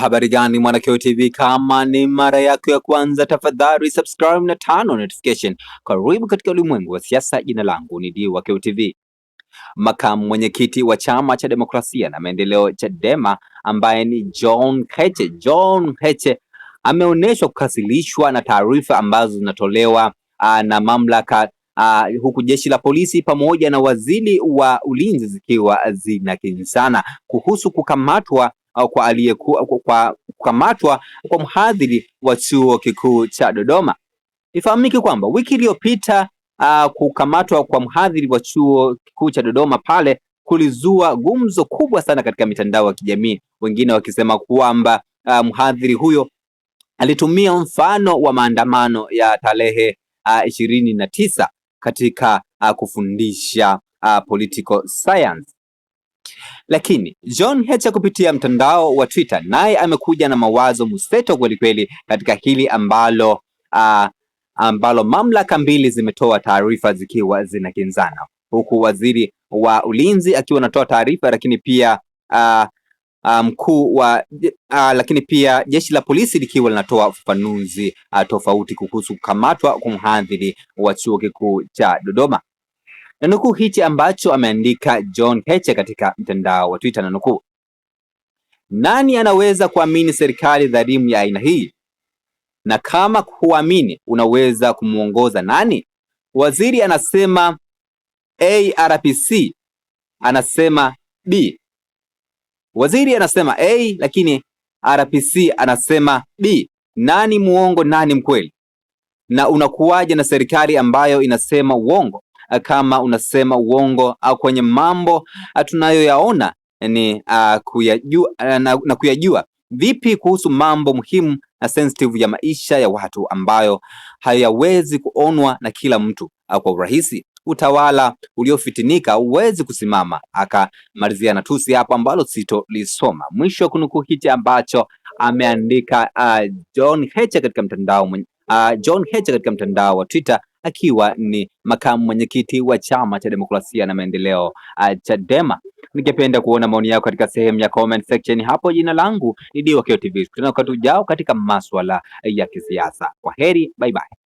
Habari gani Mwanakyeo TV, kama ni mara yako ya kwanza tafadhali subscribe na turn notification. Karibu katika ulimwengu wa siasa. Jina langu ni Mwanakyeo TV. Makamu mwenyekiti wa chama cha demokrasia na maendeleo Chadema ambaye ni John Heche ameonyeshwa kukasirishwa na taarifa ambazo zinatolewa na mamlaka huku jeshi la polisi pamoja na waziri wa ulinzi zikiwa zinakinzana kuhusu kukamatwa kwa mhadhiri wa chuo kikuu cha Dodoma. Ifahamike kwamba wiki iliyopita kukamatwa kwa mhadhiri wa chuo kikuu cha Dodoma pale kulizua gumzo kubwa sana katika mitandao ya kijamii, wengine wakisema kwamba mhadhiri huyo alitumia mfano wa maandamano ya tarehe 29 katika kufundisha political science. Lakini John Heche kupitia mtandao wa Twitter naye amekuja na mawazo mseto kweli kweli katika hili ambalo mamlaka mbili zimetoa taarifa zikiwa zinakinzana, huku waziri wa ulinzi akiwa anatoa taarifa, lakini pia lakini pia jeshi la polisi likiwa linatoa ufafanuzi tofauti kuhusu kukamatwa kwa mhadhiri wa chuo kikuu cha Dodoma. Na nukuu hichi ambacho ameandika John Heche katika mtandao wa Twitter, na nukuu: nani anaweza kuamini serikali dhalimu ya aina hii? Na kama huamini, unaweza kumuongoza nani? Waziri anasema A, RPC anasema B. Waziri anasema A lakini RPC anasema B. Nani muongo, nani mkweli? Na unakuwaje na serikali ambayo inasema uongo? Kama unasema uongo au kwenye mambo tunayoyaona ni kuyajua, vipi kuhusu mambo muhimu na sensitive ya maisha ya watu ambayo hayawezi kuonwa na kila mtu kwa urahisi? Utawala uliofitinika huwezi kusimama. Akamalizia na tusi hapo ambalo sitolisoma. Mwisho wa kunukuu hichi ambacho ameandika John Heche katika mtandao wa Twitter, akiwa ni makamu mwenyekiti wa chama cha demokrasia na maendeleo Chadema. Ningependa kuona maoni yako katika sehemu ya comment section hapo. Jina langu ni Mwanakyeo TV. Tunakutana wakati ujao katika masuala ya kisiasa. Kwaheri, bye bye.